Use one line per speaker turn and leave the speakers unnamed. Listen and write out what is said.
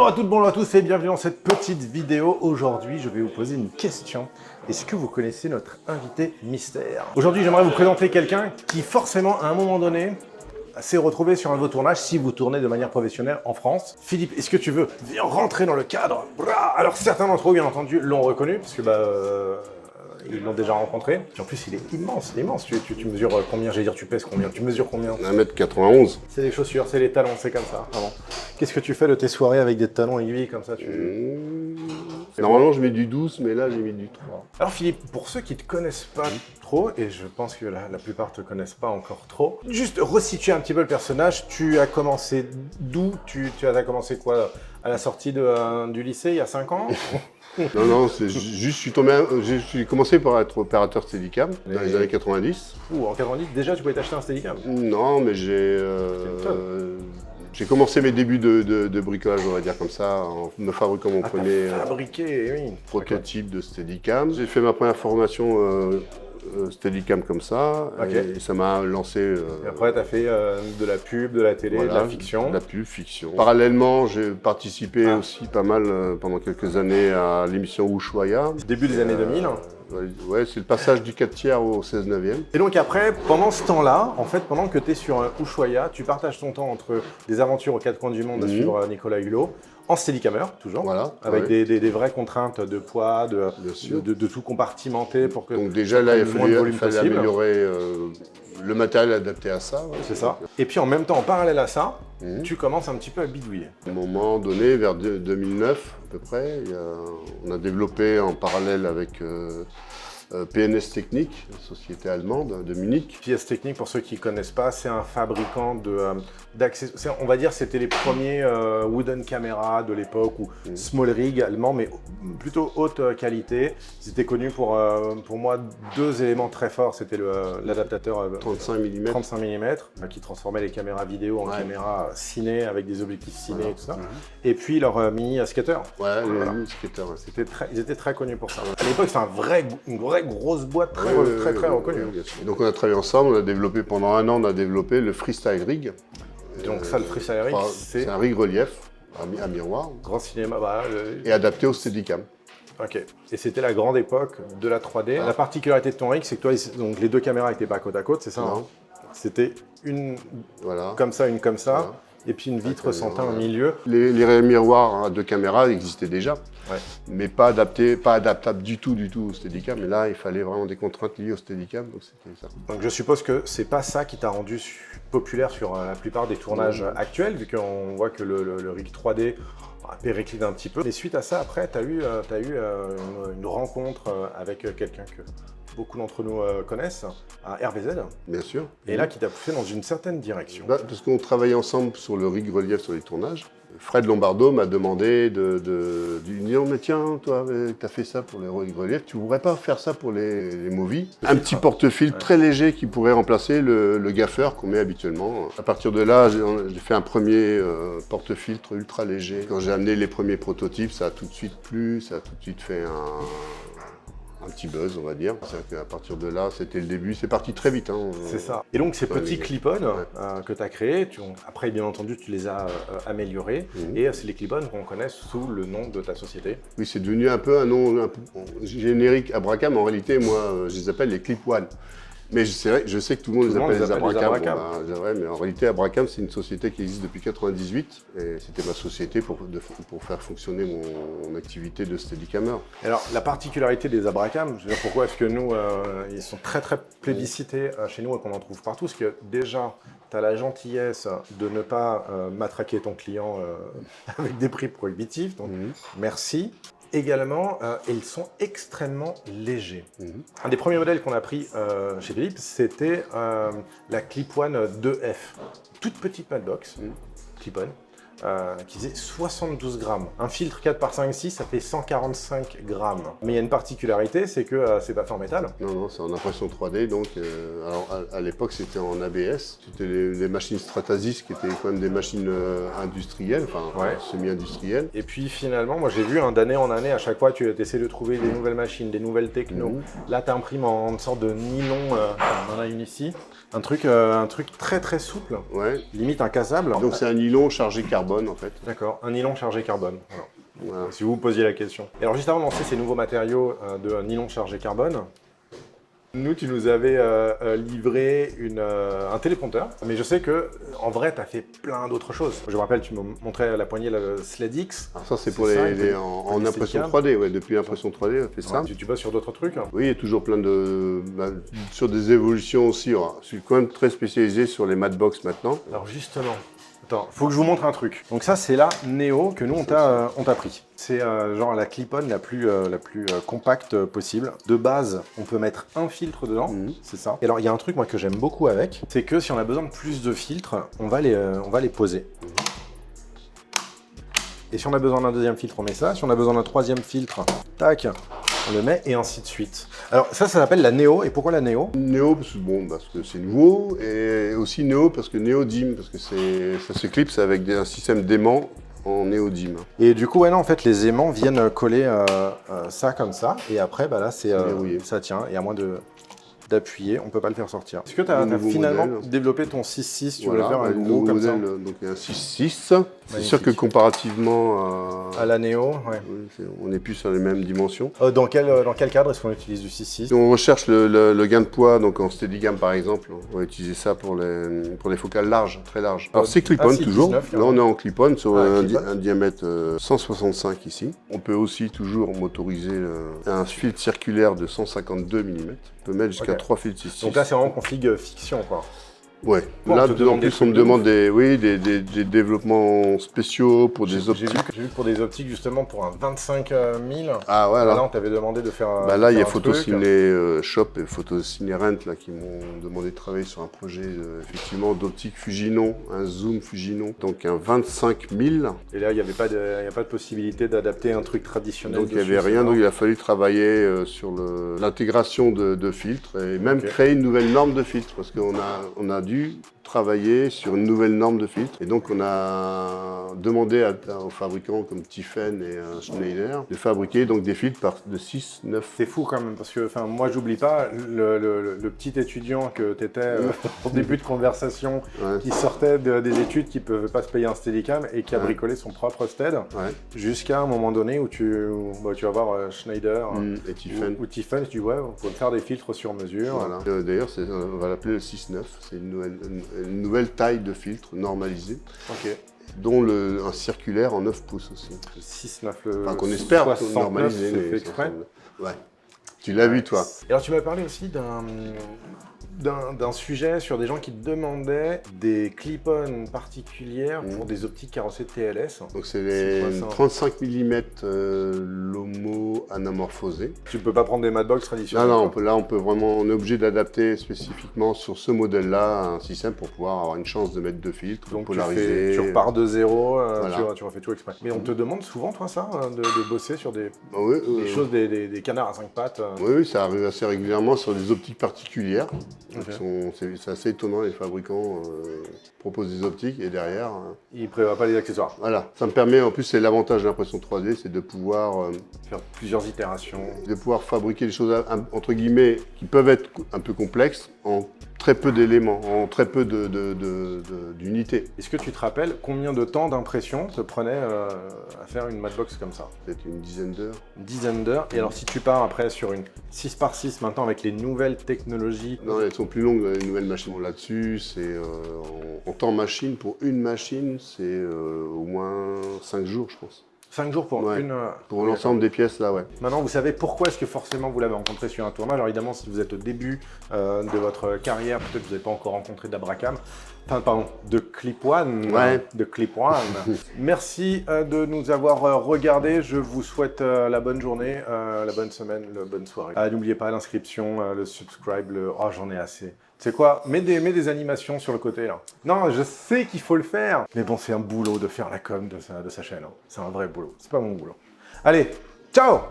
Bonjour à toutes, bonjour à tous et bienvenue dans cette petite vidéo. Aujourd'hui, je vais vous poser une question. Est-ce que vous connaissez notre invité mystère? Aujourd'hui, j'aimerais vous présenter quelqu'un qui forcément, à un moment donné, s'est retrouvé sur un de vos tournages si vous tournez de manière professionnelle en France. Philippe, est-ce que tu veux bien rentrer dans le cadre? Alors certains d'entre vous, bien entendu, l'ont reconnu, parce que ils l'ont déjà rencontré. Puis en plus, il est immense, immense. Tu mesures combien? J'allais dire, tu pèses combien? Tu mesures combien?
1m91.
C'est les chaussures, c'est les talons, c'est comme ça. Vraiment. Qu'est-ce que tu fais de tes soirées avec des talons aiguilles comme ça
Normalement, je mets du 12, mais là, j'ai mis du 3.
Alors Philippe, pour ceux qui ne te connaissent pas trop, et je pense que la plupart ne te connaissent pas encore trop, juste resituer un petit peu le personnage. Tu as commencé d'où? Tu as commencé quoi? À la sortie du lycée, il y a 5 ans?
Non, c'est juste, j'ai commencé par être opérateur Steadicam dans les années 90.
Ou en 90, déjà tu pouvais t'acheter un Steadicam?
Non, mais j'ai commencé mes débuts de bricolage, on va dire comme ça, en me fabriquant mon premier prototype de Steadicam. J'ai fait ma première formation Steadicam comme ça, et ça m'a lancé.
Et après, tu as fait de la pub, de la télé,
voilà,
de la fiction.
De la pub, fiction. Parallèlement, j'ai participé aussi pas mal pendant quelques années à l'émission Ushuaïa.
Début des années 2000.
Ouais, c'est le passage du 4/3 au 16/9.
Et donc après, pendant ce temps-là, en fait, pendant que tu es sur Ushuaïa, tu partages ton temps entre des aventures aux quatre coins du monde à suivre Nicolas Hulot, en Steadicammer, toujours,
voilà,
avec des vraies contraintes de poids, de tout compartimenter pour que...
Donc déjà là, il fallait améliorer le matériel adapté à ça. Ouais.
C'est ça. Et puis en même temps, en parallèle à ça, tu commences un petit peu à bidouiller.
À un moment donné, vers 2009 à peu près, on a développé en parallèle avec PNS Technik, une société allemande de Munich.
PNS Technik, pour ceux qui ne connaissent pas, c'est un fabricant d'accessoires. On va dire c'était les premiers wooden caméras de l'époque, ou small rig allemand, mais plutôt haute qualité. Ils étaient connus pour moi, deux éléments très forts. C'était l'adaptateur
35 mm,
qui transformait les caméras vidéo en caméras ciné avec des objectifs ciné et tout ça. Et puis leur mini skater.
Ouais, les mini skater.
Ils étaient très connus pour ça. À l'époque, c'était une vraie grosse boîte très reconnue.
Et donc on a travaillé ensemble, on a développé pendant un an, on a développé le Freestyle Rig.
Donc ça, le Freestyle Rig,
c'est un rig relief à miroir.
Grand cinéma.
Et adapté au Steadicam.
Ok. Et c'était la grande époque de la 3D. La particularité de ton rig, c'est que toi, donc les deux caméras n'étaient pas côte à côte, c'est ça?
Non.
C'était une comme ça, une comme ça. Voilà. Et puis une vitre sans teint au milieu.
Les miroirs de caméra existaient déjà, mais pas adaptables du tout au Steadicam. Mais là, il fallait vraiment des contraintes liées au Steadicam, donc c'était ça.
Donc je suppose que c'est pas ça qui t'a rendu populaire sur la plupart des tournages actuels, vu qu'on voit que le rig 3D a périclite un petit peu. Mais suite à ça, après, tu as eu une rencontre avec quelqu'un que beaucoup d'entre nous connaissent, à RVZ.
Bien sûr.
Et là, qui t'a poussé dans une certaine direction.
Parce qu'on travaillait ensemble sur le rig relief sur les tournages. Fred Lombardo m'a demandé de dire « Mais tiens, toi, tu as fait ça pour les rig relief, tu ne voudrais pas faire ça pour les movies ?» Un petit porte-fil très léger qui pourrait remplacer le gaffeur qu'on met habituellement. À partir de là, j'ai fait un premier porte-filtre ultra léger. Quand j'ai amené les premiers prototypes, ça a tout de suite plu, ça a tout de suite fait un petit buzz, on va dire. C'est qu'à partir de là, c'était le début. C'est parti très vite.
C'est ça. Et donc, ces petits clip-on que tu as créés, après, bien entendu, tu les as améliorés. Et c'est les clip-on qu'on connaît sous le nom de ta société.
Oui, c'est devenu un peu un nom générique. Abracam, en réalité, moi, je les appelle les clip-one. Mais je sais que tout le monde les appelle les Abracam. Mais en réalité, Abracam, c'est une société qui existe depuis 1998. Et c'était ma société pour faire fonctionner mon activité de Steadicammer.
Alors, la particularité des Abracam, je veux dire, pourquoi est-ce que nous, ils sont très plébiscités chez nous et qu'on en trouve partout, c'est que déjà, tu as la gentillesse de ne pas matraquer ton client avec des prix prohibitifs. Donc, merci. Également, ils sont extrêmement légers. Un des premiers modèles qu'on a pris chez Philippe, c'était la Clip-One 2F. Toute petite mailbox, Clip-On, qui faisait 72 grammes. Un filtre 4x5,6, ça fait 145 grammes. Mais il y a une particularité, c'est que c'est pas fait en métal.
Non, c'est en impression 3D. Donc, alors à l'époque, c'était en ABS. C'était les machines Stratasys, qui étaient quand même des machines industrielles, enfin semi-industrielles.
Et puis finalement, moi j'ai vu d'année en année, à chaque fois, tu essaies de trouver des nouvelles machines, des nouvelles techno. Là, tu imprimes en une sorte de nylon, on en a une ici. Un truc très très souple, limite incassable.
Donc c'est un nylon chargé carbone. carbone en fait.
D'accord, un nylon chargé carbone. Voilà.
Voilà.
Si vous vous posiez la question. Et alors juste avant de lancer ces nouveaux matériaux de nylon chargé carbone, nous tu nous avais livré un téléprompteur, mais je sais que en vrai tu as fait plein d'autres choses. Je me rappelle, tu me montrais la poignée, le Sled X.
Alors ça c'est pour en impression 3D, ouais, depuis l'impression 3D on fait ça.
Ouais, tu bosses sur d'autres trucs?
Oui, il y a toujours plein de... sur des évolutions aussi. Alors, je suis quand même très spécialisé sur les matbox maintenant.
Alors justement, attends, faut que je vous montre un truc. Donc ça c'est la Neo que nous on t'a pris. C'est genre la clip-on la plus compacte possible. De base, on peut mettre un filtre dedans, c'est ça. Et alors il y a un truc moi que j'aime beaucoup avec, c'est que si on a besoin de plus de filtres, on va les poser. Et si on a besoin d'un deuxième filtre, on met ça. Si on a besoin d'un troisième filtre, tac, on le met et ainsi de suite. Alors ça s'appelle la Neo. Et pourquoi la Neo?
Neo parce que c'est nouveau, et aussi Neo parce que Neodyme, parce que ça se clipse avec un système d'aimant en néodyme.
Et du coup, ouais, non, en fait, les aimants viennent coller ça comme ça. Et après, bah là, ça tient. Et à moins d'appuyer, on peut pas le faire sortir. Est-ce que tu as finalement développé ton 6.6? Tu veux le faire un gros comme ça?
Donc il y a un 6.6. C'est sûr que comparativement
à la Neo, ouais.
Oui, on n'est plus sur les mêmes dimensions.
Dans quel cadre est-ce qu'on utilise du 6.6?
Si on recherche le gain de poids, donc en Steadicam par exemple, on va utiliser ça pour les focales larges, très larges. Alors c'est clip-on toujours. 19, là on est en clip-on sur un diamètre 165 ici. On peut aussi toujours motoriser un filtre circulaire de 152 mm. On peut mettre jusqu'à 3 filtres 6.6.
Donc là c'est vraiment config fiction quoi.
Ouais, là de plus on me demande des développements spéciaux pour des optiques.
J'ai vu pour des optiques justement pour un 25 000.
Ah voilà.
Là on t'avait demandé de faire.
Là il y a Photociné Shop et Photociné Rent là qui m'ont demandé de travailler sur un projet effectivement d'optique Fujinon, un zoom Fujinon, donc un 25 000.
Et là il n'y avait pas de possibilité d'adapter un truc traditionnel.
Donc il n'y avait rien, donc il a fallu travailler sur l'intégration de filtres et même créer une nouvelle norme de filtres parce qu'on a dû travailler sur une nouvelle norme de filtre. Et donc on a demandé aux fabricants comme Tiffen et Schneider de fabriquer donc des filtres de 6, 9.
C'est fou quand même parce que moi j'oublie pas le petit étudiant que tu étais au début de conversation qui sortait des études qui ne peuvent pas se payer un Steadicam et qui a bricolé son propre Stead jusqu'à un moment donné où tu vas voir Schneider
et Tiffen.
Ou Tiffen, tu dis ouais, on peut faire des filtres sur mesure.
Voilà. D'ailleurs on va l'appeler le 6-9, c'est une nouvelle taille de filtre normalisée, dont un circulaire en 9 pouces aussi.
6-9,
enfin, qu'on espère normaliser.
C'est fait exprès.
Ouais. Tu l'as vu toi.
Et alors tu m'as parlé aussi d'un sujet sur des gens qui demandaient des clip-on particulières pour des optiques carrossées de TLS.
Donc c'est les 35 mm LOMO anamorphosés.
Tu peux pas prendre des matbox traditionnels?
Non, on est obligé d'adapter spécifiquement sur ce modèle-là un système pour pouvoir avoir une chance de mettre deux filtres,
donc
polariser.
Tu repars de zéro, tu refais tout exprès. Mais on te demande souvent, toi, ça, de bosser sur des choses, des canards à 5 pattes.
Oui, ça arrive assez régulièrement sur des optiques particulières. C'est assez étonnant, les fabricants proposent des optiques et derrière...
ils ne prévoient pas les accessoires.
Voilà, ça me permet, en plus c'est l'avantage de l'impression 3D, c'est de pouvoir...
faire plusieurs itérations.
De pouvoir fabriquer des choses, entre guillemets, qui peuvent être un peu complexes, en très peu d'éléments, en très peu d'unités.
Est-ce que tu te rappelles combien de temps d'impression te prenait à faire une matbox comme ça?
Peut-être une dizaine d'heures.
Une dizaine d'heures. Et alors si tu pars après sur une 6x6 maintenant avec les nouvelles technologies...
Non, elles sont plus longues les nouvelles machines. Là-dessus, c'est en temps machine, pour une machine, c'est au moins 5 jours, je pense.
5 jours pour une...
Pour l'ensemble des pièces, là, ouais.
Maintenant, vous savez pourquoi est-ce que forcément vous l'avez rencontré sur un tournage. Alors évidemment, si vous êtes au début de votre carrière, peut-être que vous n'avez pas encore rencontré d'Abracam. Enfin, pardon, de Clip One. De Clip One. Merci de nous avoir regardés. Je vous souhaite la bonne journée, la bonne semaine, la bonne soirée. N'oubliez pas l'inscription, le subscribe, Oh, j'en ai assez. Tu sais quoi, mets des animations sur le côté là. Non, je sais qu'il faut le faire. Mais bon, c'est un boulot de faire la com de sa chaîne. C'est un vrai boulot. C'est pas mon boulot. Allez, ciao!